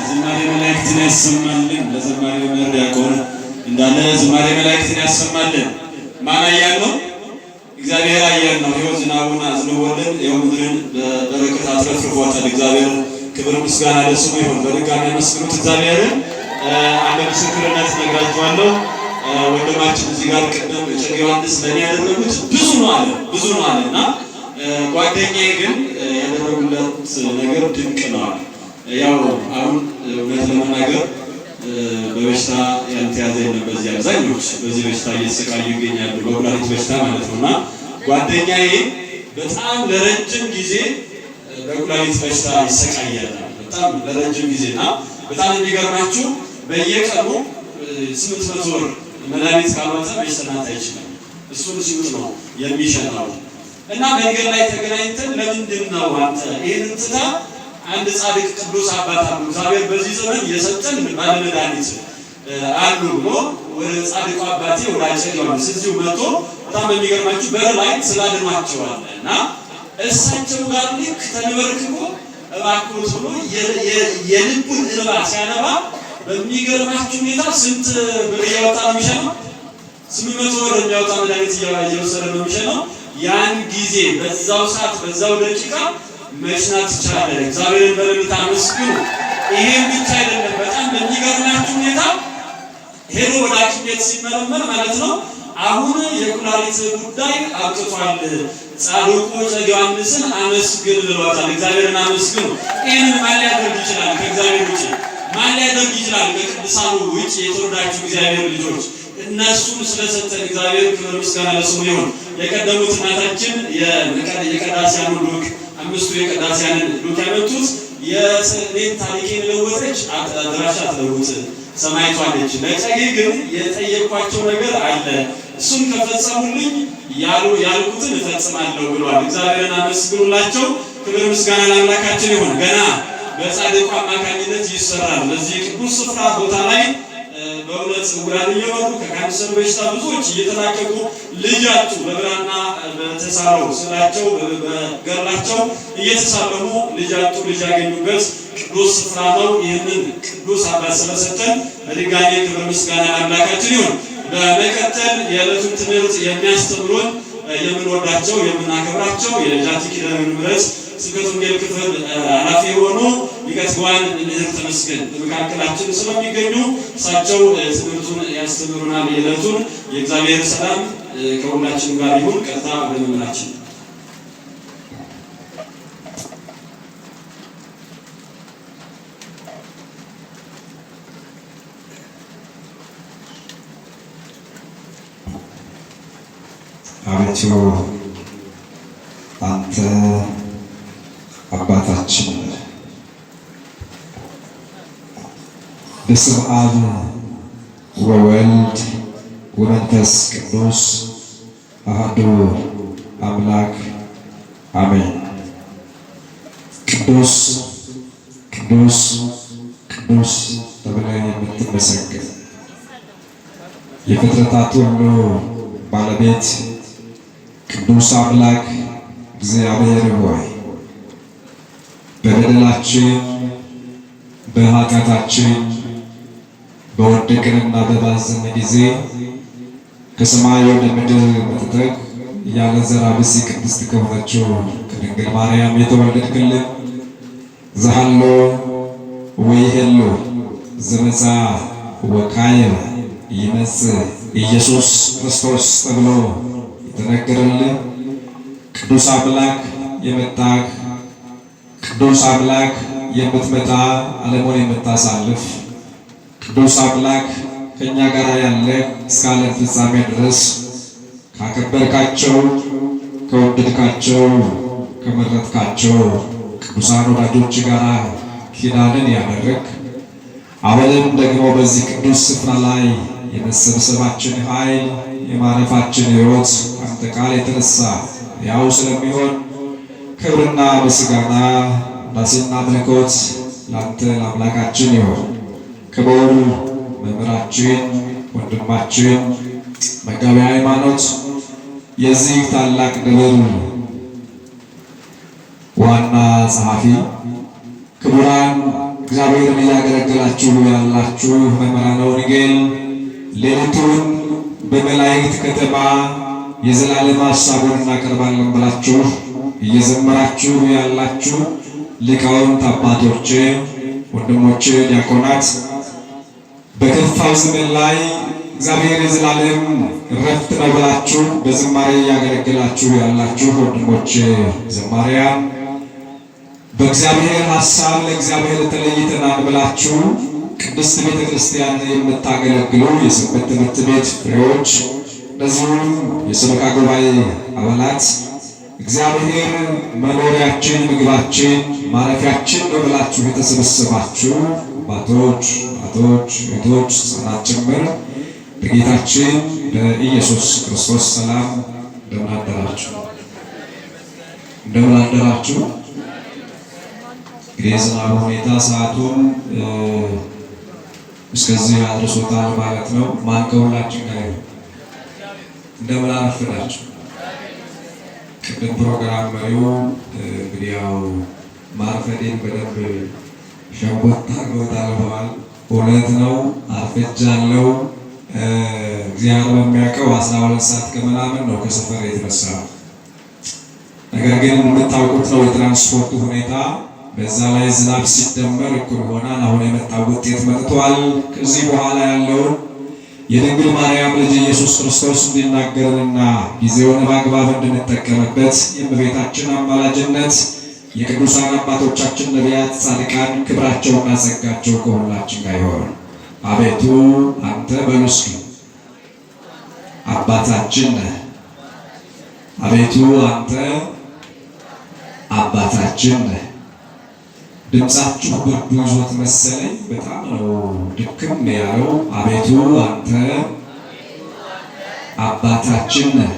ዝማሬ መላእክትን ያሰማልን። ለዘማሬው መምህር ዲያቆን እንዳለ ዝማሬ መላእክትን ያሰማልን። ማን አያል ነው? እግዚአብሔር አያል ነው። ይኸው ዝናቡን አዝንቦልን ይኸው ምድርን በበረከት አትረፍርፏታል። እግዚአብሔር ክብር ምስጋና ለስሙ ይሁን። በድጋሚ መስክሩት እግዚአብሔርን። አንድ ምስክርነት ነግራችኋለሁ። ወንድማችን እዚህ ጋር ቅድም እጨጌ ዮሐንስ ለእኔ ያደረጉት ብዙ ነው አለ እና ጓደኛዬ ግን ያደረጉለት ነገር ድንቅ ነው አለ። ያው አሁን እውነት ለመናገር በበሽታ ያልተያዘ የለም። በዚህ አብዛኞች በዚህ በሽታ እየተሰቃዩ ይገኛሉ፣ በኩላሊት በሽታ ማለት ነው። እና ጓደኛዬ በጣም ለረጅም ጊዜ በኩላሊት በሽታ ይሰቃያል፣ በጣም ለረጅም ጊዜ እና በጣም የሚገርማችሁ በየቀኑ 800 ብር መድኃኒት ካልዋጠ መሽተናት አይችልም። እሱን ሲውጥ ነው የሚሸናው። እና መንገድ ላይ ተገናኝተን ለምንድን ነው አንተ ይህንን ትታ አንድ ጻድቅ ቅዱስ አባት አሉ እግዚአብሔር በዚህ ዘመን የሰጠን ባለመድኃኒት አሉ ብሎ ወደ ጻድቁ አባቴ ወደ እጨጌ ዮሐንስ እዚሁ መጥቶ በጣም የሚገርማችሁ በር ላይ ስላድኗቸዋል እና እሳቸው ጋር ልክ ተንበርክኮ እባክዎት ብሎ የልቡን እንባ ሲያነባ በሚገርማችሁ ሁኔታ ስንት ብር እያወጣ ነው የሚሸነው? 800 ብር የሚያወጣ መድኃኒት እየወሰደ ነው የሚሸነው። ያን ጊዜ በዛው ሰዓት በዛው ደቂቃ መሽናት ይቻላል። እግዚአብሔርን በእልልታ አመስግኑ። ይሄን ብቻ አይደለም፣ በጣም በሚገርማችሁ ሁኔታ ሄዶ ወደ ሐኪም ቤት ሲመረመር ማለት ነው አሁን የኩላሊት ጉዳይ አብቅቷል፣ ጻድቁ እጨጌ ዮሐንስን አመስግን ብሏታል። እግዚአብሔርን አመስግኑ። ይህንን ማን ሊያደርግ ይችላል? ከእግዚአብሔር ውጭ ማን ሊያደርግ ይችላል? ከቅዱሳኑ ውጭ የተወዳችሁ እግዚአብሔር ልጆች እነሱን ስለሰጠን እግዚአብሔር ክብር ምስጋና ለስሙ ይሁን። የቀደሙት እናታችን የቀዳሲያኑ ሉክ አምስቱ የቀዳሲያንን ሉክ ያመጡት የኔን ታሪኬን ለወጠች አድራሻ አትለውጥ ሰማይቷለች። ለእጨጌ ግን የጠየኳቸው ነገር አለ፣ እሱን ከፈጸሙልኝ ያልኩትን እፈጽማለሁ ብሏል። እግዚአብሔርን አመስግኑላቸው። ክብር ምስጋና ለአምላካችን ይሁን። ገና በጻድቁ አማካኝነት ይሰራል። በዚህ ቅዱስ ስፍራ ቦታ ላይ በእውነት ዕውራን እየመሩ ከካንሰር በሽታ ብዙዎች እየተላቀቁ ልጅ አጡ። በብራና በተሳለው ስላቸው በገድላቸው እየተሳለሙ ልጅ አጡ፣ ልጅ ያገኙበት ቅዱስ ስፍራ ነው። ይህንን ቅዱስ አባት ስለሰጠን በድጋሚ ክብር ምስጋና ለአምላካችን ይሁን። በመቀጠል የዕለቱን ትምህርት የሚያስተምሩን የምንወዳቸው የምናከብራቸው የጃቲ ኪዳነ ምሕረት ስብከተ ወንጌል ክፍል ኃላፊ የሆኑ ሊቀ ትጉሃን መምህር ተመስገን በመካከላችን ስለሚገኙ እሳቸው ትምህርቱን ያስተምሩናል። የዕለቱን የእግዚአብሔር ሰላም ከሁላችን ጋር ይሁን። ቀጥታ ወደ መምህራችን አቤቱ አንተ አባታችን በስመ አብ ወወልድ ወመንፈስ ቅዱስ አሐዱ አምላክ አሜን። ቅዱስ ቅዱስ ቅዱስ ተብለህ የምትመሰገን የፍጥረታት ሁሉ ባለቤት ቅዱስ አምላክ እግዚአብሔር ሆይ በበደላችን በኃጢአታችን በወደቅንና በባዘን ጊዜ ከሰማይ ወደ ምድር መጥተህ ያለ ዘር ብእሲ ቅድስት ከሆነችው ከድንግል ማርያም የተወለድክልን ዘሃሎ ወይሄሎ ዘመፃ ወካየ ይመጽእ ኢየሱስ ክርስቶስ ተብሎ የተነገረልን ቅዱስ አምላክ የመጣህ ቅዱስ አምላክ የምትመጣ ዓለሙን የምታሳልፍ ቅዱስ አምላክ ከእኛ ጋር ያለ እስከ ዓለም ፍጻሜ ድረስ ካከበርካቸው ከወደድካቸው ከመረጥካቸው ቅዱሳን ወዳጆች ጋር ኪዳንን ያደረግ አሁንም ደግሞ በዚህ ቅዱስ ስፍራ ላይ የመሰብሰባችን ኃይል የማረፋችን ሕይወት አንተ ቃል የተነሳ ያው ስለሚሆን ክብርና ምስጋና ዳሴና ምልኮት ላንተ ለአምላካችን ይሆን። ክቡር መምህራችን ወንድማችን መጋቤ ሃይማኖት የዚህ ታላቅ ደብር ዋና ጸሐፊ፣ ክቡራን እግዚአብሔርን እያገለገላችሁ ያላችሁ መምህራነ ወንጌል፣ ሌሊቱን በመላእክት ከተማ የዘላለም ሐሳቡን እናቀርባለን ብላችሁ እየዘመራችሁ ያላችሁ ሊቃውንት አባቶች፣ ወንድሞች፣ ዲያቆናት በከፋው ዘመን ላይ እግዚአብሔር የዘላለም ረፍት ነው ብላችሁ በዝማሬ እያገለገላችሁ ያላችሁ ወንድሞች ዘማሪያን፣ በእግዚአብሔር ሐሳብ ለእግዚአብሔር ተለይተናል ብላችሁ ቅድስት ቤተ ክርስቲያን የምታገለግሉ የሰንበት ትምህርት ቤት ፍሬዎች፣ እንደዚሁም የሰበካ ጉባኤ አባላት እግዚአብሔር መኖሪያችን፣ ምግባችን፣ ማረፊያችን ነው ብላችሁ የተሰበሰባችሁ አባቶች፣ እህቶች፣ ሕፃናት ጭምር በጌታችን በኢየሱስ ክርስቶስ ሰላም እንደምን አደራችሁ? እንደምን አደራችሁ? እንግዲህ የዝናቡ ሁኔታ ሰዓቱን እስከዚህ አድርሶታል ማለት ነው። ማን ከሁላችን ጋር ይሁን? እንደምን አረፈዳችሁ? ቅድም ፕሮግራም መሪው እንግዲህ ያው ማርፈዴን በደንብ ሸንቦታ ጎታለዋል። እውነት ነው፣ አርፈጃለሁ። እግዚአብሔር በሚያውቀው 12 ሰዓት ከምናምን ነው ከሰፈር የተነሳው። ነገር ግን የምታውቁት ነው የትራንስፖርቱ ሁኔታ። በዛ ላይ ዝናብ ሲደመር እኩል ሆናል። አሁን የመጣው ውጤት መጥቷል። ከዚህ በኋላ ያለውን የድንግል ማርያም ልጅ ኢየሱስ ክርስቶስ እንዲናገረንና ጊዜውን በአግባብ እንድንጠቀምበት የእመቤታችን አማላጅነት የቅዱሳን አባቶቻችን ነቢያት፣ ጻድቃን ክብራቸውና ጸጋቸው ከሁላችን ጋር ይሆን። አቤቱ አንተ በሉ እስኪ አባታችን ነህ። አቤቱ አንተ አባታችን ነህ። ድምፃችሁ ብርዱ ይዞት መሰለኝ በጣም ነው ድክም ያለው። አቤቱ አንተ አባታችን ነህ።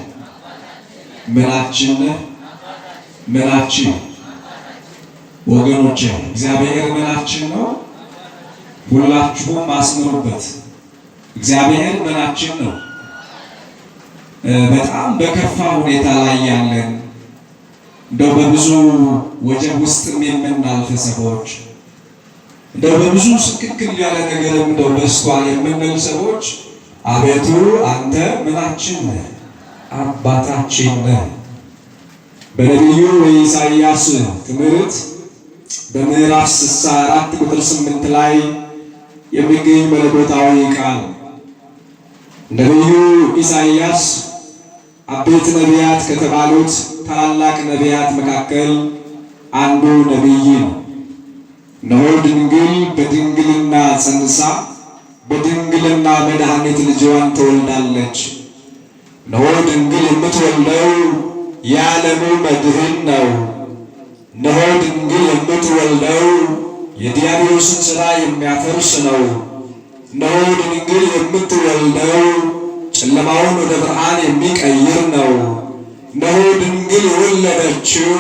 ምናችን ነህ? ምናችን ወገኖቼ፣ እግዚአብሔር ምናችን ነው። ሁላችሁም አስምሩበት። እግዚአብሔር ምናችን ነው። በጣም በከፋ ሁኔታ ላይ ያለን እንደው በብዙ ወጀብ ውስጥም የምናልፍ ሰዎች፣ እንደው በብዙ ስክክል ያለ ነገርም እንደው በስቷል የምንል ሰዎች አቤቱ አንተ ምናችን ነህ? አባታችን ነህ። በነቢዩ ኢሳይያስ ትምህርት በምዕራፍ 64 ቁጥር 8 ላይ የሚገኝ መለኮታዊ ቃል ነቢዩ ኢሳይያስ አቤት ነቢያት ከተባሉት ታላላቅ ነቢያት መካከል አንዱ ነቢይ ነው። እነሆ ድንግል በድንግልና ጸንሳ በድንግልና መድኃኒት ልጅዋን ትወልዳለች። እነሆ ድንግል የምትወልደው የዓለሙ መድህን ነው። እነሆ ድንግል የምትወልደው የዲያብሎስን ሥራ የሚያፈርስ ነው። እነሆ ድንግል የምትወልደው ጨለማውን ወደ ብርሃን የሚቀይር ነው። እነሆ ድንግል የወለደችው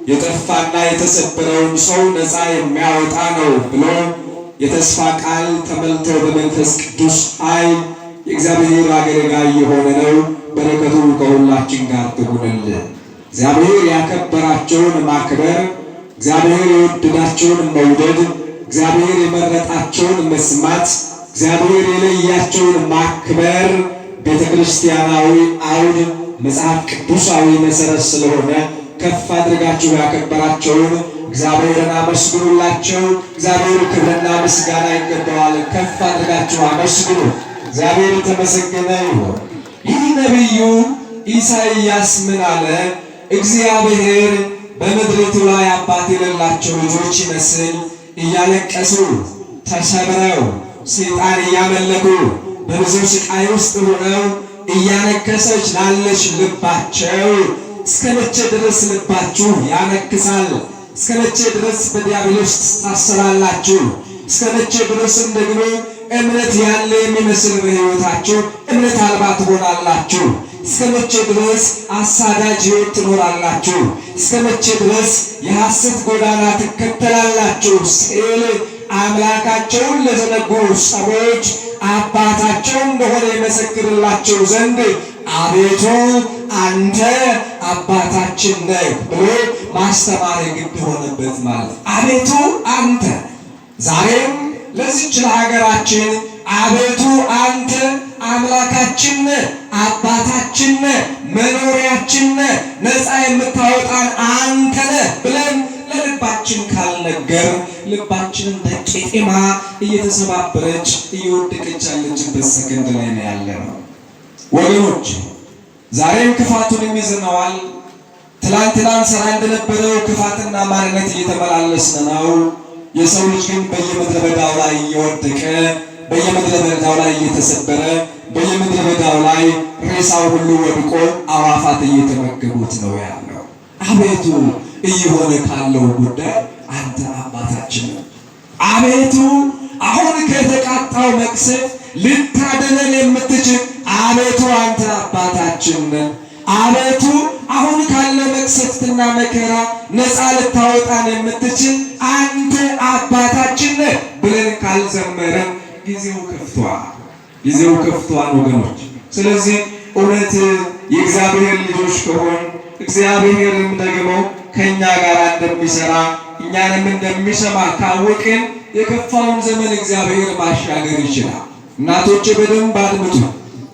የጠፋና የተሰበረውን ሰው ነፃ የሚያወጣ ነው ብሎ የተስፋ ቃል ተመልቶ በመንፈስ ቅዱስ ኃይል የእግዚአብሔር አገልጋይ የሆነ ነው። በረከቱ ከሁላችን ጋር ትሁንልን። እግዚአብሔር ያከበራቸውን ማክበር፣ እግዚአብሔር የወደዳቸውን መውደድ፣ እግዚአብሔር የመረጣቸውን መስማት፣ እግዚአብሔር የለያቸውን ማክበር ቤተ ክርስቲያናዊ አውድ መጽሐፍ ቅዱሳዊ መሰረት ስለሆነ ከፍ አድርጋችሁ ያከበራቸውን እግዚአብሔርን አመስግኑላቸው። እግዚአብሔር ክብርና ምስጋና ይገባዋል። ከፍ አድርጋችሁ አመስግኑ። እግዚአብሔር የተመሰገነ ይሁን። ይህ ነቢዩ ኢሳይያስ ምን አለ? እግዚአብሔር በምድሪቱ ላይ አባት የሌላቸው ልጆች ይመስል እያለቀሱ ተሰብረው ሰይጣን እያመለኩ በብዙ ስቃይ ውስጥ ሆነው እያነከሰች ላለች ልባቸው እስከ መቼ ድረስ ልባችሁ ያነክሳል? እስከ መቼ ድረስ በዲያብሎስ ታሰራላችሁ? እስከ መቼ ድረስም ደግሞ እምነት ያለ የሚመስል በሕይወታችሁ እምነት አልባ ትሆናላችሁ? እስከ መቼ ድረስ አሳዳጅ ሕይወት ትኖራላችሁ? እስከ መቼ ድረስ የሐሰት ጎዳና ትከተላላችሁ? ሲል አምላካቸውን ለዘነጉ ሰዎች አባታቸው እንደሆነ የመሰክርላቸው ዘንድ አቤቱ አንተ አባታችን ነህ ብሎ ማስተማር ግድ ሆነበት ማለት። አቤቱ አንተ ዛሬም ለዚች ለሀገራችን አቤቱ አንተ አምላካችን ነህ፣ አባታችን ነህ፣ መኖሪያችን ነህ፣ ነፃ የምታወጣን አንተ ነህ ብለን ለልባችን ካልነገር ልባችንን በቄጤማ እየተሰባበረች እየወደቀች ያለችበት ሰከንድ ላይ ነው ያለነው ወገኖች። ዛሬም ክፋቱን ይዘነዋል። ትላንትናን ሰራ እንደነበረው ክፋትና ማንነት እየተመላለስን ነው። የሰው ልጅ ግን በየምድረ በዳው ላይ እየወደቀ በየምድረ በዳው ላይ እየተሰበረ በየምድረ በዳው ላይ ሬሳው ሁሉ ወድቆ አዋፋት እየተመገቡት ነው ያለው። አቤቱ እየሆነ ካለው ጉዳይ አንተ አባታችን ነው። አቤቱ አሁን ከተቃጣው መቅሰፍ ልታድነን የምትችል አቤቱ አንተ አባታችን ነህ። አቤቱ አሁን ካለ መቅሰፍትና መከራ ነፃ ልታወጣን የምትችል አንተ አባታችን ነህ ብለን ካልዘመረን ጊዜው ከፍቷል ወገኖች። ስለዚህ እውነት የእግዚአብሔር ልጆች ከሆን እግዚአብሔርም ደግሞ ከእኛ ጋር እንደሚሰራ እኛንም እንደሚሰማ ካወቅን የከፋውን ዘመን እግዚአብሔር ማሻገር ይችላል። እናቶቼ በደንብ አድምጡ፣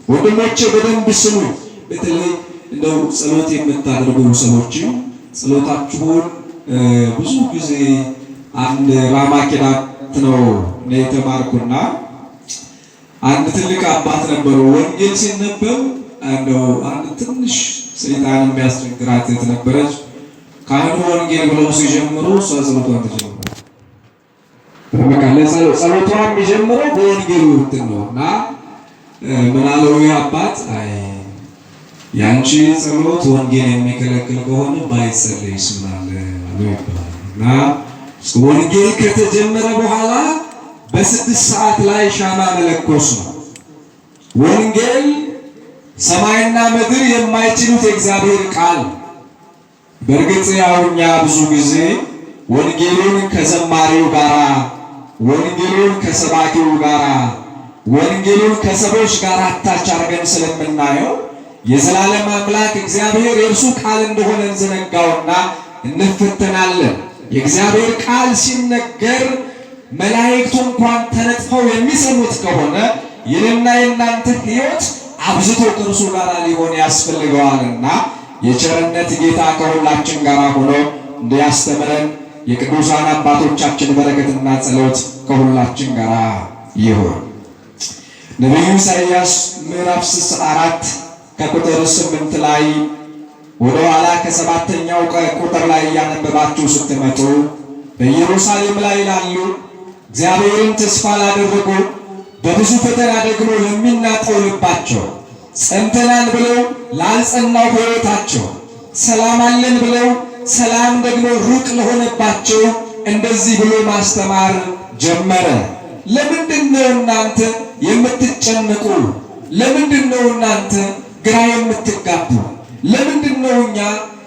ወንድሞቼ በደንብ ስሙ። በተለይ እንደው ጸሎት የምታደርጉ ሰዎች ጸሎታችሁን ብዙ ጊዜ አንድ ራማኪዳት ነው የተማርኩና አንድ ትልቅ አባት ነበሩ። ወንጌል ሲነበብ እንደው አንድ ትንሽ ሰይጣን የሚያስቸግራት ነበረች። ካህኑ ወንጌል ብለው ሲጀምሩ እሷ ጸሎቷን ትጀምራለች። ጸሎቷን የሚጀምረው በወንጌሉ እንትን ነው እና ምን አለው አባት፣ አይ ያንቺ ጸሎት ወንጌል የሚከለክል ከሆነ ባይጸለይስ ምን አለ ይባላል። እና ወንጌል ከተጀመረ በኋላ በ6 ሰዓት ላይ ሻማ መለኮስ ነው። ወንጌል ሰማይና ምድር የማይችሉት የእግዚአብሔር ቃል። በእርግጥ ያው እኛ ብዙ ጊዜ ወንጌሉን ከዘማሪው ጋራ፣ ወንጌሉን ከሰባኪው ጋራ፣ ወንጌሉን ከሰዎች ጋር አታች አድርገን ስለምናየው የዘላለም አምላክ እግዚአብሔር የእርሱ ቃል እንደሆነ እንዘነጋውና እንፈተናለን። የእግዚአብሔር ቃል ሲነገር መላእክቱ እንኳን ተነጥፈው የሚሰሙት ከሆነ የኔና የእናንተ ሕይወት አብዝቶ ከእርሱ ጋር ሊሆን ያስፈልገዋልና የቸርነት ጌታ ከሁላችን ጋር ሆኖ እንዲያስተምረን የቅዱሳን አባቶቻችን በረከትና ጸሎት ከሁላችን ጋር ይሁን። ነቢዩ ኢሳይያስ ምዕራፍ 64 ከቁጥር 8 ላይ ወደ ኋላ ከ7ኛው ቁጥር ላይ እያነበባችሁ ስትመጡ በኢየሩሳሌም ላይ ላሉ እግዚአብሔርን ተስፋ ላደረጉ በብዙ ፈተና ደግሞ ለሚናጠው ልባቸው ጸንተናል ብለው ላልጸናው ሕይወታቸው ሰላም አለን ብለው ሰላም ደግሞ ሩቅ ለሆነባቸው እንደዚህ ብሎ ማስተማር ጀመረ። ለምንድነው እናንተ የምትጨነቁ? ለምንድነው እናንተ ግራ የምትጋቡ? ለምንድነው እኛ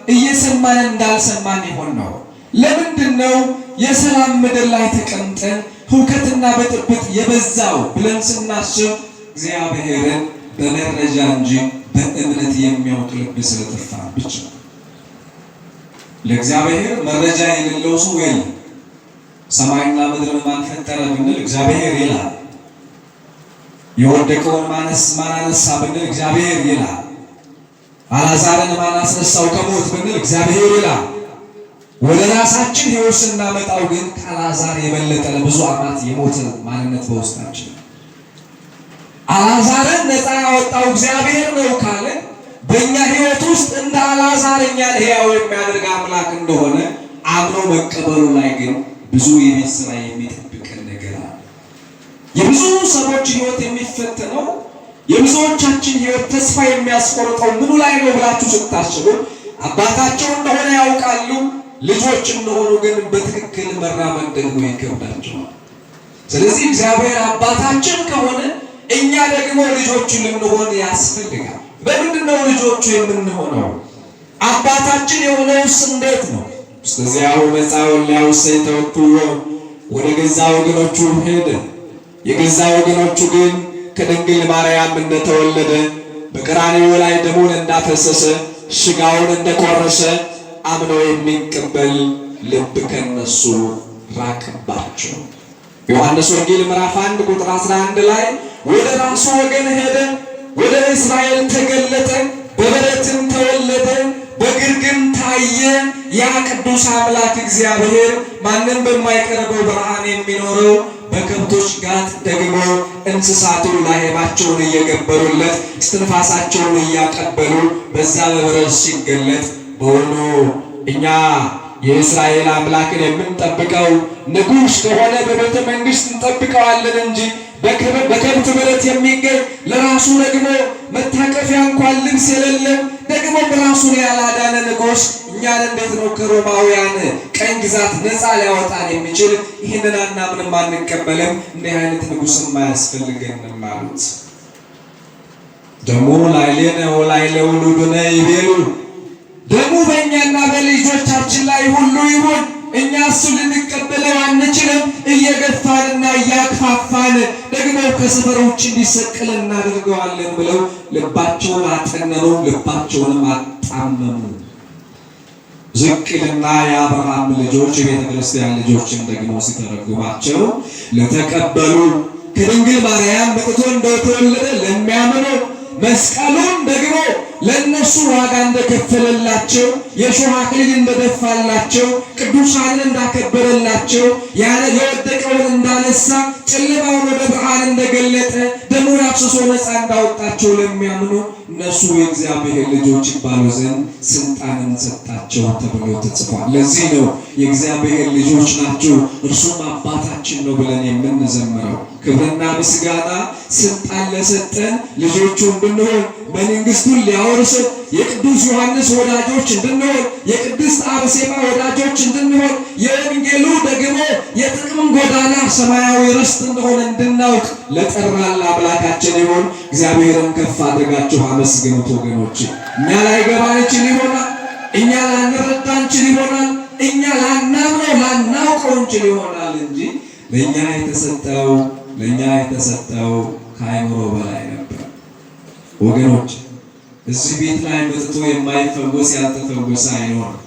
እየሰማን እንዳልሰማን ይሆን ነው? ለምንድነው የሰላም ምድር ላይ ተቀምጠን ሁከትና ብጥብጥ የበዛው ብለን ስናስብ እግዚአብሔርን በመረጃ እንጂ በእምነት የሚያውቅ ልብ ስለጠፋ ብቻ። ለእግዚአብሔር መረጃ የሌለው ሰው የለም። ሰማይና ምድር ማን ፈጠረ ብንል እግዚአብሔር ይላል። የወደቀውን ማን አነሳ ብንል እግዚአብሔር ይላል። አልዓዛርን ማን አስነሳው ከሞት ብንል እግዚአብሔር ይላል። ወደ ራሳችን ሕይወት ስናመጣው ግን ከአልዓዛር የበለጠ ለብዙ ዓመት የሞተ ማንነት በውስጣችን። አልዓዛርን ነፃ ያወጣው እግዚአብሔር ነው ካለ በእኛ ሕይወት ውስጥ እንደ አልዓዛር እኛን ሕያው የሚያደርግ አምላክ እንደሆነ አምኖ መቀበሉ ላይ ግን ብዙ የቤት ስራ የሚጠብቀን ነገር አለ። የብዙ ሰዎች ሕይወት የሚፈተነው የብዙዎቻችን ሕይወት ተስፋ የሚያስቆርጠው ምኑ ላይ ነው ብላችሁ ስታስቡ አባታቸው እንደሆነ ያውቃሉ፣ ልጆች እንደሆኑ ግን በትክክል መራመድ ደግሞ ይከብዳቸዋል። ስለዚህ እግዚአብሔር አባታችን ከሆነ እኛ ደግሞ ልጆቹ ልንሆን ያስፈልጋል። በምንድነው ልጆቹ የምንሆነው? አባታችን የሆነውስ እንዴት ነው? እስከዚያው መጻውን ሊያውሰይ ተወክሎ ወደ ገዛ ወገኖቹ ሄደ። የገዛ ወገኖቹ ግን ከድንግል ማርያም እንደተወለደ በቀራንዮ ላይ ደሙን እንዳፈሰሰ ሥጋውን እንደቆረሰ አምነው የሚቀበል ልብ ከነሱ ራቀባቸው። ዮሐንስ ወንጌል ምዕራፍ 1 ቁጥር 11 ላይ ወደ ራሱ ወገን ሄደ፣ ወደ እስራኤል ተገለጠ፣ በበረትም ተወለደ፣ በግርግም ታየ። ያ ቅዱስ አምላክ እግዚአብሔር ማንም በማይቀርበው ብርሃን የሚኖረው በከብቶች ጋት ደግሞ እንስሳቱ ላሄባቸውን እየገበሩለት እስትንፋሳቸውን እያቀበሉ በዛ በበረት ሲገለጥ በሁሉ እኛ የእስራኤል አምላክን የምንጠብቀው ንጉሥ ከሆነ በቤተ መንግሥት እንጠብቀዋለን እንጂ በከብት በረት የሚገኝ ለራሱ ደግሞ መታቀፊያ እንኳን ልብስ የሌለ ደግሞ ራሱን ያላዳነ ንጉሥ እኛን እንዴት ነው ከሮማውያን ቀኝ ግዛት ነፃ ሊያወጣን የሚችል? ይህንን አናምንም፣ አንቀበልም። እንዲህ አይነት ንጉሥም አያስፈልገንም አሉት። ደሙ ላዕሌነ ወላዕለ ውሉድነ ይቤሉ፣ ደሙ በእኛና በልጆቻችን ላይ ሁሉ ይሁን፣ እኛ እሱ ልንቀበለው አንችልም። እየገፋንና እያክፋፋን ደግሞ ከሰፈር ውጭ እንዲሰቅል እናደርገዋለን ብለው ልባቸውን አጠነኑ፣ ልባቸውንም አጣመሙ። ዝቅልና የአብርሃም ልጆች የቤተ ክርስቲያን ልጆችን ደግሞ ሲተረጉማቸው ለተቀበሉ ከድንግል ማርያም በቅቶ እንደተወለደ ለሚያምኑ መስቀሉን ደግሞ ለነሱ ዋጋ እንደከፈለላቸው የሾህ አክሊል እንደደፋላቸው ቅዱሳንን እንዳከበረላቸው የወደቀውን እንዳነሳ ጨለማውን ወደ ብርሃን እንደገለጠ ደሙን አፍስሶ ነፃ እንዳወጣቸው ለሚያምኑ እነሱ የእግዚአብሔር ልጆች ይባሉ ዘንድ ስልጣንን ሰጣቸው ተብሎ ተጽፏል። ለዚህ ነው የእግዚአብሔር ልጆች ናቸው እርሱም አባታችን ነው ብለን የምንዘምረው። ክብርና ምስጋና ስልጣን ለሰጠን ልጆቹ እንድንሆን መንግስቱን ሊያወርሰን የቅዱስ ዮሐንስ ወዳጆች እንድንሆን የቅድስት አርሴማ ወዳጆች እንድንሆን የወንጌሉ ደግሞ የጥቅም ጎዳና ሰማያዊ ርስት እንደሆነ እንድናውቅ ለጠራን አምላካችን ይሁን። እግዚአብሔርን ከፍ አድርጋችሁ አመስግኑት ወገኖች። እኛ ላይገባን ይችል ይሆናል፣ እኛ ላንረዳ እንችል ይሆናል፣ እኛ ላናምነው ላናውቀው እንችል ይሆናል እንጂ ለእኛ የተሰጠው ከአእምሮ በላይ ነበር። ወገኖች እዚህ ቤት ላይ መጥቶ የማይፈወስ ያልተፈወሰ አይኖርም።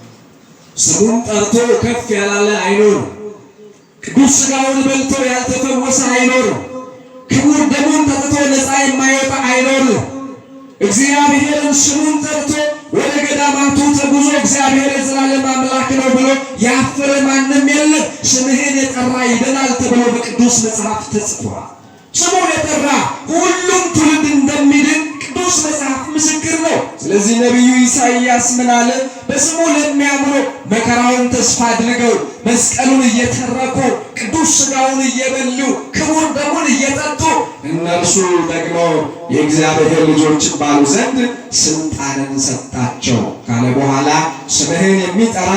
ስሙን ጠርቶ ከፍ ያላለ አይኖርም። ቅዱስ ሥጋውን በልቶ ያልተፈወሰ አይኖርም። ክቡር ደሙን ጠጥቶ ነፃ የማይወጣ አይኖርም። እግዚአብሔርን ስሙን ጠርቶ ወደ ገዳማቱ ተጉዞ እግዚአብሔር የዘላለም አምላክ ነው ብሎ ያፈረ ማንም የለም። ስምህን የጠራ ይድናል ተብሎ በቅዱስ መጽሐፍ ተጽፏል። ስሙን የጠራ ሁሉም ትውልድ እንደሚድን ቅዱስ መጽሐፍ ምስክር ነው። ስለዚህ ነቢዩ ኢሳይያስ ምን አለ? በስሙ ለሚያምኑ መከራውን ተስፋ አድርገው መስቀሉን እየተረኩ ቅዱስ ሥጋውን እየበሉ ክቡር ደሙን እየጠጡ እነርሱ ደግሞ የእግዚአብሔር ልጆች ባሉ ዘንድ ስልጣንን ሰጣቸው ካለ በኋላ ስምህን የሚጠራ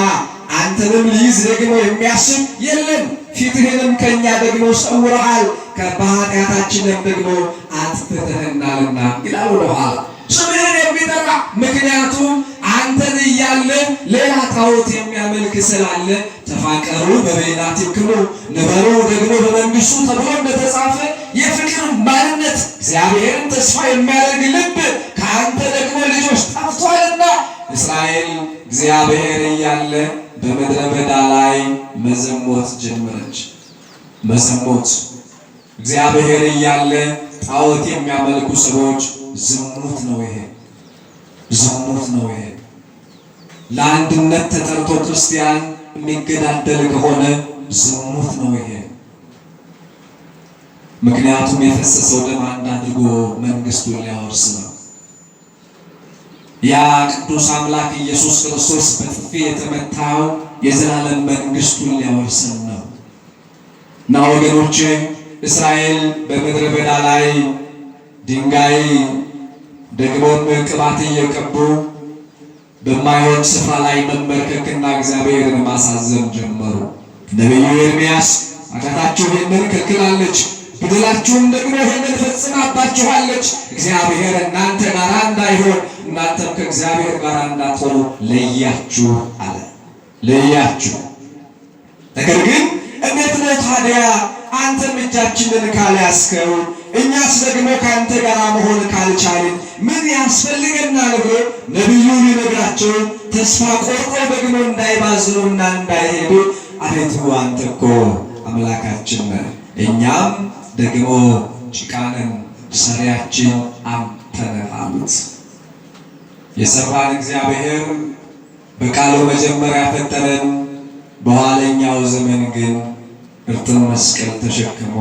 አንተንም ሊይዝ ደግሞ የሚያስብ የለም። ፊትህንም ከኛ ደግሞ ሰውረሃል፣ በኃጢአታችንም ደግሞ አጥፍተኸናልና ይላል ወደኋላ። ስምህን የሚጠራ ምክንያቱም አንተን እያለ ሌላ ጣዖት የሚያመልክ ስላለ ተፋቀሩ በበይናቲክሙ ንበሩ ደግሞ በመንግሥቱ ተብሎ እንደተጻፈ የፍቅር ማንነት እግዚአብሔርን ተስፋ የሚያደርግ ልብ ከአንተ ደግሞ ልጆች ጠፍቷልና እስራኤል እግዚአብሔር እያለ በምድረ በዳ ላይ መዘሞት ጀመረች። መዘሞት እግዚአብሔር እያለ ጣዖት የሚያመልኩ ሰዎች ዝሙት ነው ይሄ፣ ዝሙት ነው ይሄ። ለአንድነት ተጠርቶ ክርስቲያን የሚገዳደል ከሆነ ዝሙት ነው ይሄ። ምክንያቱም የፈሰሰው ደም አንድ አድርጎ መንግሥቱን ሊያወርስ ነው። ያ ቅዱስ አምላክ ኢየሱስ ክርስቶስ በጥፊ የተመታው የዘላለም መንግሥቱን ሊያወርስን ነው እና ወገኖቼ እስራኤል በምድረ በዳ ላይ ድንጋይ ደግሞም ቅባት እየቀቡ በማይሆን ስፍራ ላይ መመርከክና እግዚአብሔርን ማሳዘን ጀመሩ። ነቢዩ ኤርምያስ ኃጢአታችሁ ይህንን ከልክላለች፣ በደላችሁም ደግሞ ይህንን ፈጽማባችኋለች፣ እግዚአብሔር እናንተ ጋር እንዳይሆን እናንተም ከእግዚአብሔር ጋር እንዳትሆኑ ለያችሁ አለ። ለያችሁ። ነገር ግን እንዴት ነው ታዲያ አንተም እጃችንን ካልያዝከው እኛስ ደግሞ ከአንተ ጋር መሆን ካልቻልን ምን ያስፈልገናል ብሎ ነቢዩ ሊነግራቸው ተስፋ ቆርጠው ደግሞ እንዳይባዝኑና እንዳይሄዱ አቤቱ አንተ እኮ አምላካችን ነህ፣ እኛም ደግሞ ጭቃንን ሰሪያችን አንተ ነህ አሉት። የሰራን እግዚአብሔር በቃሉ መጀመሪያ ፈጠረን፣ በኋለኛው ዘመን ግን እርጥብ መስቀል ተሸክሞ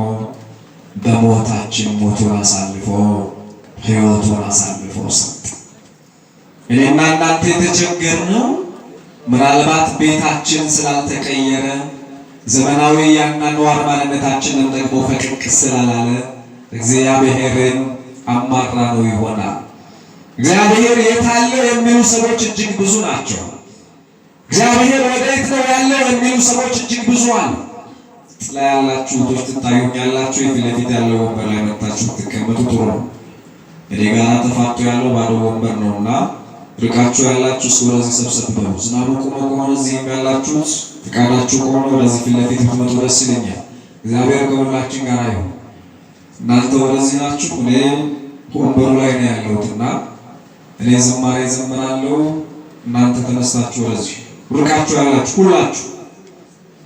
በሞታችን ሞቱን አሳልፎ ሕይወቱን አሳልፎ ሰጠ። እኔና እናንተ የተቸገርነው ምናልባት ቤታችን ስላልተቀየረ ዘመናዊ ያኗኗር ማንነታችንን ደግሞ ፈቀቅ ስላላለ እግዚአብሔርን አማራ ነው ይሆናል። እግዚአብሔር የት አለ የሚሉ ሰዎች እጅግ ብዙ ናቸው። እግዚአብሔር ወዴት ነው ያለው የሚሉ ሰዎች እጅግ ብዙ አሉ። ላይ ያላችሁ እህቶች ትታዩኛላችሁ። የፊት ለፊት ያለው ወንበር ላይ መጣችሁ ትቀመጡ ጥሩ ነው። እኔ ጋር ተፋቶ ያለው ባዶ ወንበር ነውና ርቃችሁ ያላችሁ ወደዚህ ሰብሰብ በሉ። ዝናቡ ቆሞ ከሆነ እዚህም ያላችሁት ፍቃዳችሁ ከሆነ ወደዚህ ፊት ለፊት ብትመጡ ደስ ይለኛል። እግዚአብሔር ከሁላችን ጋር ይሁን። እናንተ ወደዚህ ናችሁ፣ እኔ ወንበሩ ላይ ነው ያለሁትና እኔ ዝማሬ ዘምራለሁ፣ እናንተ ተነስታችሁ ወደዚህ። ርቃችሁ ያላችሁ ሁላችሁ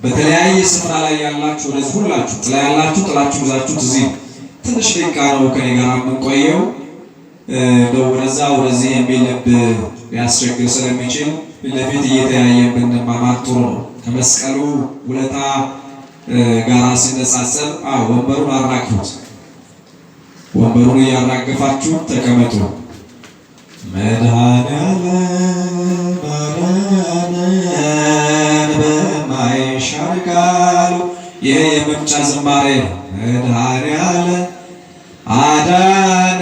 በተለያየ ስፍራ ላይ ያላችሁ ወደዚህ ሁላችሁ ጥላ ያላችሁ ጥላችሁ ይዛችሁት እዚህ ትንሽ ደቂቃ ነው ከኔ ጋር የምንቆየው። ወደዛ ወደዚህ የሚል ልብ ሊያስቸግር ስለሚችል ፊት ለፊት እየተያየን ብንማማር ጥሩ ነው። ከመስቀሉ ውለታ ጋር ሲነጻጸር ወንበሩን አራግፉት። ወንበሩን እያራገፋችሁ ተቀመጡ። በማይሻር ቃሉ ይሄ የመምጫ ዝማሬ ነው። መድኃኔዓለም አዳነን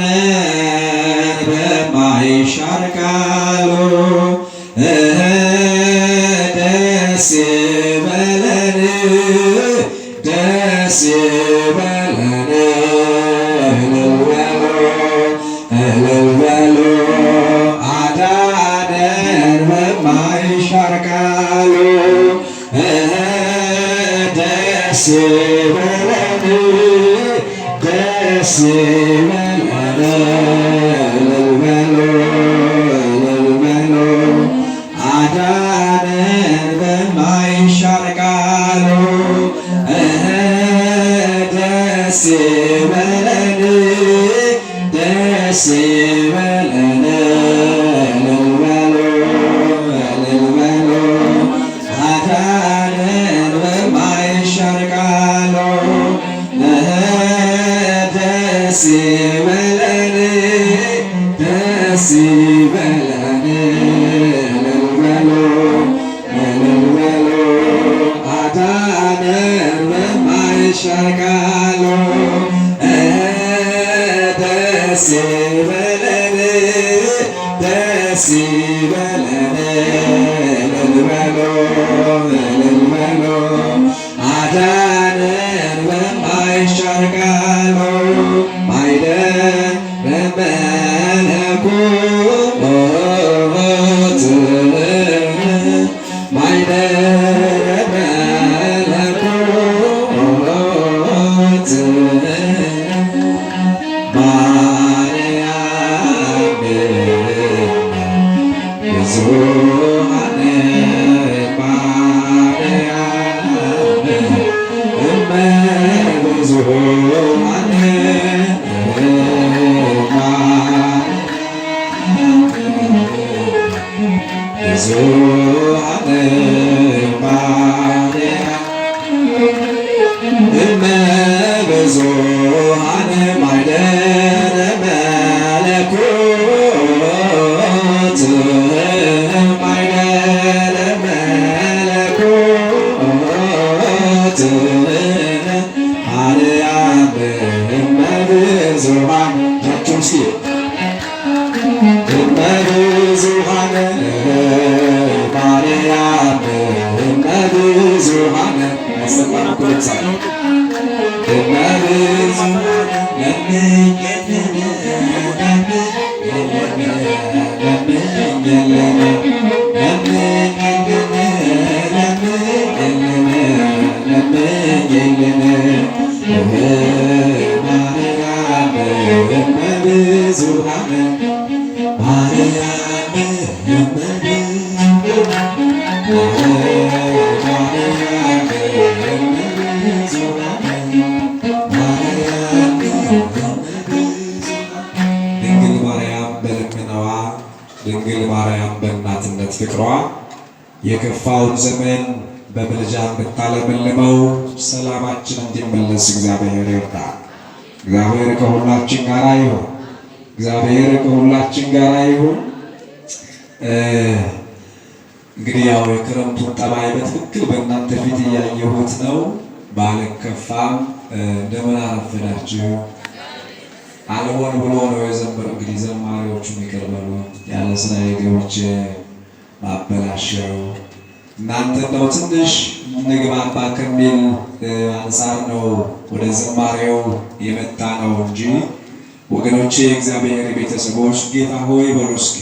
በማይሻር ቃሉ ደስ ይበለን ደስ ይበለን እልል በሉ አዳነን በማይሻር ቃሉ ደስ ይበለን ደስ ይበለን እልል በሉ አዳነን በማይሻር ቃሉ ደስ ይበለን ደስ ይበለን እልል በሉ አዳነን በማይሻር ቃሉ ደስ ይበለን ደስ ይበለን እልል በሉ አዳነን በማይሻር ቃሉ ደስ ይበለን ደስ ይበለን እልል በሉ አዳነን በማይሻር ቃሉ ብዙኃን ማኅደረ መለኮት ማኅደረ መለኮት ማርያም እመብዙኃን ናቸው። እስኪ እመብዙኃን ማርያም እመብዙኃን አይሰማም እኮ ለምሳሌ እመብዙኃን ድንግል ማርያም በእናትነት ፍቅሯ የከፋውን ዘመን በምልጃ ብታለመልመው ሰላማችን እንዲመለስ እግዚአብሔር ይርዳል። እግዚአብሔር ከሁላችን ጋር ይሁን። እግዚአብሔር ከሁላችን ጋር ይሁን። እንግዲህ ያው የክረምቱን ጠባይ በትክክል በእናንተ ፊት እያየሁት ነው። ባልከፋም እንደምን አረፈዳችሁ? አልሆን ብሎ ነው የዘመረው። እንግዲህ ዘማሪዎቹም ይቀርባሉ ያለ ስራዬ ገብቼ ማበላሸው እናንተ ነው ትንሽ እንግባባ ከሚል አንጻር ነው ወደ ዝማሬው የመጣ ነው እንጂ ወገኖቼ፣ የእግዚአብሔር ቤተሰቦች ጌታ ሆይ በሉ እስኪ።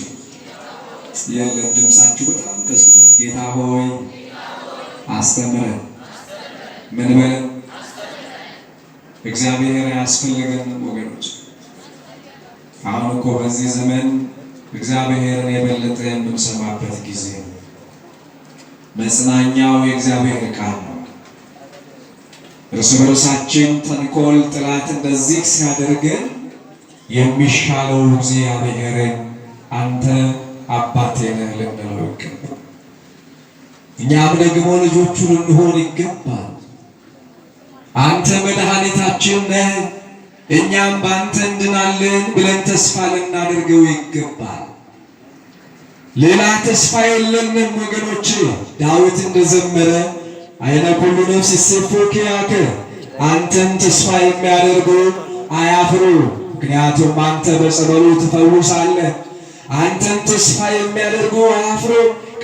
የለም ድምፃችሁ በጣም ቀስቅሶ ጌታ ሆይ አስተምረን። ምን በለን? እግዚአብሔር ያስፈልገንም ወገኖች። አሁን እኮ በዚህ ዘመን እግዚአብሔርን የበለጠ የምንሰማበት ጊዜ ነው። መጽናኛው የእግዚአብሔር ቃል ነው። እርስ በርሳችን ተንኮል፣ ጥላት እንደዚህ ሲያደርገን የሚሻለው እግዚአብሔርን አንተ አባቴ ነህ ልንለው ይገባል። እኛም ደግሞ ልጆቹ ልንሆን ይገባል። አንተ መድኃኒታችን ነህ፣ እኛም በአንተ እንድናለን ብለን ተስፋ ልናደርገው ይገባል። ሌላ ተስፋ የለንም ወገኖች። ዳዊት እንደዘመረ አይነ ኩሉ ነፍስ ይሴፎ ኪያከ፣ አንተን ተስፋ የሚያደርጉ አያፍሩ፣ ምክንያቱም አንተ በጸበሉ ትፈውሳለህ። አንተን ተስፋ የሚያደርጉ አያፍሩ፣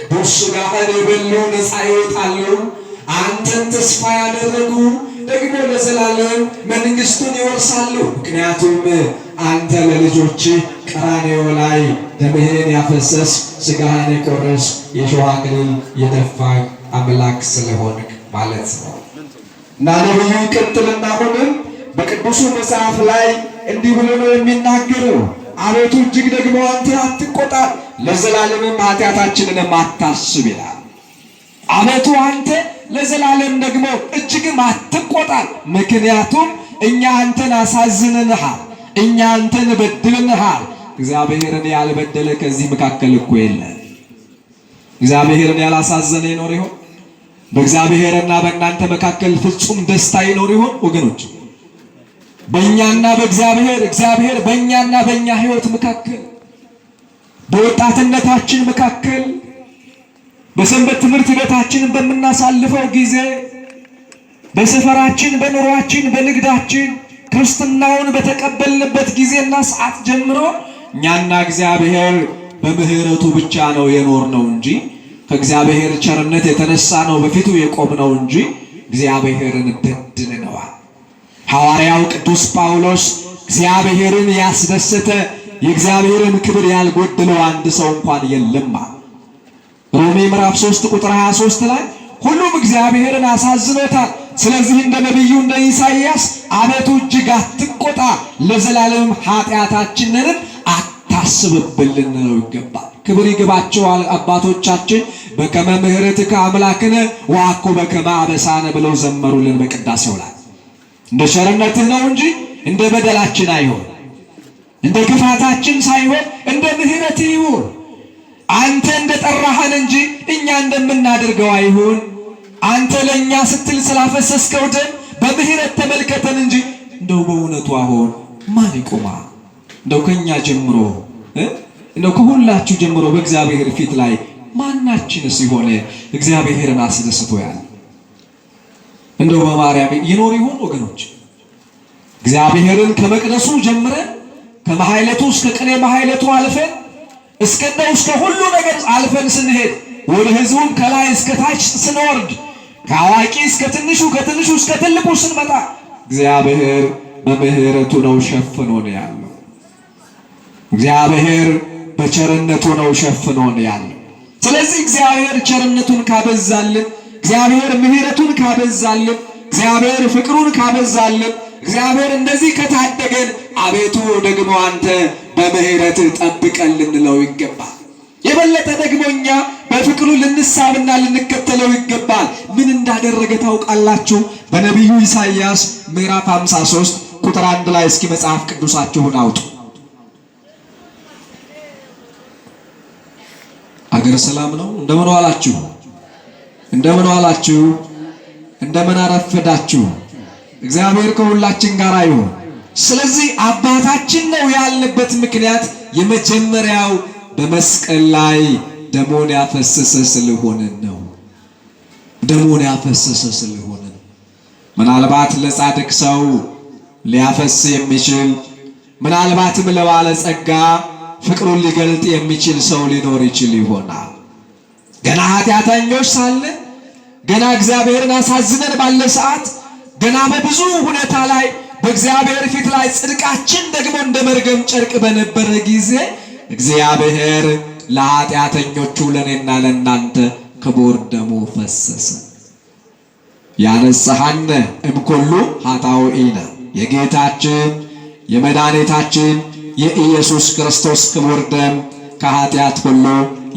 ቅዱስ ሥጋህን የበሉ ነፃ ይወጣሉ። አንተን ተስፋ ያደረጉ ደግሞ ለዘላለም መንግሥቱን ይወርሳሉ። ምክንያቱም አንተ ለልጆች ቀራንዮ ላይ ደምህን ያፈሰስ ሥጋህን የቆረስ የሾህ አክሊል የደፋህ አምላክ ስለሆንክ ማለት ነው። እና ነቢዩ ይቀጥልና አሁንም በቅዱሱ መጽሐፍ ላይ እንዲህ ብሎ ነው የሚናገረው። አቤቱ እጅግ ደግሞ አንተ አትቆጣ፣ ለዘላለምም ኃጢአታችንንም አታስብ ይላል። አቤቱ አንተ ለዘላለም ደግሞ እጅግም አትቆጣ፣ ምክንያቱም እኛ አንተን አሳዝነንሃል፣ እኛ አንተን በድለንሃል። እግዚአብሔርን ያልበደለ ከዚህ መካከል እኮ የለም። እግዚአብሔርን ያላሳዘነ ይኖር ይሆን? በእግዚአብሔርና በእናንተ መካከል ፍጹም ደስታ ይኖር ይሆን ወገኖች? በእኛና በእግዚአብሔር፣ እግዚአብሔር በእኛና በእኛ ሕይወት መካከል፣ በወጣትነታችን መካከል፣ በሰንበት ትምህርት ቤታችን በምናሳልፈው ጊዜ፣ በሰፈራችን፣ በኑሯችን፣ በንግዳችን ክርስትናውን በተቀበልንበት ጊዜና ሰዓት ጀምሮ እኛና እግዚአብሔር በምህረቱ ብቻ ነው የኖርነው እንጂ ከእግዚአብሔር ቸርነት የተነሳ ነው በፊቱ የቆምነው እንጂ እግዚአብሔርን በድለነዋል። ሐዋርያው ቅዱስ ጳውሎስ እግዚአብሔርን ያስደሰተ የእግዚአብሔርን ክብር ያልጎደለው አንድ ሰው እንኳን የለም። ሮሜ ምዕራፍ 3 ቁጥር 23 ላይ ሁሉም እግዚአብሔርን አሳዝኖታል። ስለዚህ እንደ ነቢዩ እንደ ኢሳይያስ አቤቱ እጅግ አትቆጣ፣ ለዘላለም ኃጢአታችንንም አታስብብልን ነው ይገባል። ክብር ይግባቸዋል አባቶቻችን በከመ ምሕረትከ አምላክነ ወአኮ በከመ አበሳነ ብለው ዘመሩልን በቅዳሴው ላይ። እንደ ቸርነትህ ነው እንጂ እንደ በደላችን አይሆን፣ እንደ ክፋታችን ሳይሆን እንደ ምሕረትህ ይሁን። አንተ እንደ ጠራህን እንጂ እኛ እንደምናደርገው አይሁን። አንተ ለእኛ ስትል ስላፈሰስከው ደም በምሕረት ተመልከተን እንጂ እንደ እንደው በእውነቱ አሁን ማን ይቆማል? እንደው ከኛ ጀምሮ እንደው ከሁላችሁ ጀምሮ በእግዚአብሔር ፊት ላይ ማናችንስ ይሆን እግዚአብሔርን አስደስቶ ያለ? እንደው በማርያም ይኖር ይሆን ወገኖች? እግዚአብሔርን ከመቅደሱ ጀምረን ከመሐይለቱ እስከ ቅኔ መሐይለቱ አልፈን እስከ ሁሉ ነገር አልፈን ስንሄድ ወደ ሕዝቡም ከላይ እስከ ታች ስንወርድ ከአዋቂ እስከ ትንሹ ከትንሹ እስከ ትልቁ ስንመጣ እግዚአብሔር በምህረቱ ነው ሸፍኖን ያለው። እግዚአብሔር በቸርነቱ ነው ሸፍኖን ያለው። ስለዚህ እግዚአብሔር ቸርነቱን ካበዛልን፣ እግዚአብሔር ምህረቱን ካበዛልን፣ እግዚአብሔር ፍቅሩን ካበዛልን፣ እግዚአብሔር እንደዚህ ከታደገን አቤቱ ደግሞ አንተ በምህረት ጠብቀን ልንለው ይገባል። የበለጠ ደግሞ እኛ በፍቅሩ ልንሳብና ልንከተለው ይገባል። ምን እንዳደረገ ታውቃላችሁ? በነቢዩ ኢሳይያስ ምዕራፍ 53 ቁጥር 1 ላይ እስኪ መጽሐፍ ቅዱሳችሁን አውጡ። አገር ሰላም ነው? እንደምን ዋላችሁ? እንደምን ዋላችሁ? እንደምን አረፈዳችሁ? እግዚአብሔር ከሁላችን ጋር ይሁን። ስለዚህ አባታችን ነው ያልንበት ምክንያት የመጀመሪያው በመስቀል ላይ ደሙን ያፈሰሰ ስለሆነ ነው። ደሙን ያፈሰሰ ስለሆነ ነው። ምናልባት ለጻድቅ ሰው ሊያፈስ የሚችል ምናልባትም ለባለጸጋ ፍቅሩን ሊገልጥ የሚችል ሰው ሊኖር ይችል ይሆናል። ገና ኃጢአተኞች ሳለን ገና እግዚአብሔርን አሳዝነን ባለ ሰዓት ገና በብዙ ሁኔታ ላይ በእግዚአብሔር ፊት ላይ ጽድቃችን ደግሞ እንደ መርገም ጨርቅ በነበረ ጊዜ እግዚአብሔር ለኃጢአተኞቹ ለኔና ለናንተ ክቡር ደሙ ፈሰሰ። ያነጽሐነ እምኩሉ ኃጣውኢነ የጌታችን የመድኃኒታችን የኢየሱስ ክርስቶስ ክቡር ደም ከኃጢአት ሁሉ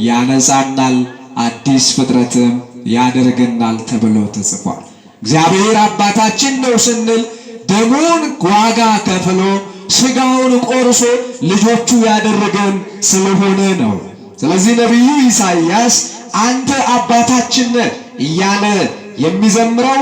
ያነጻናል፣ አዲስ ፍጥረትም ያደርገናል ተብሎ ተጽፏል። እግዚአብሔር አባታችን ነው ስንል ደሙን ዋጋ ከፍሎ ስጋውን ቆርሶ ልጆቹ ያደረገን ስለሆነ ነው። ስለዚህ ነቢዩ ኢሳይያስ አንተ አባታችን እያለ የሚዘምረው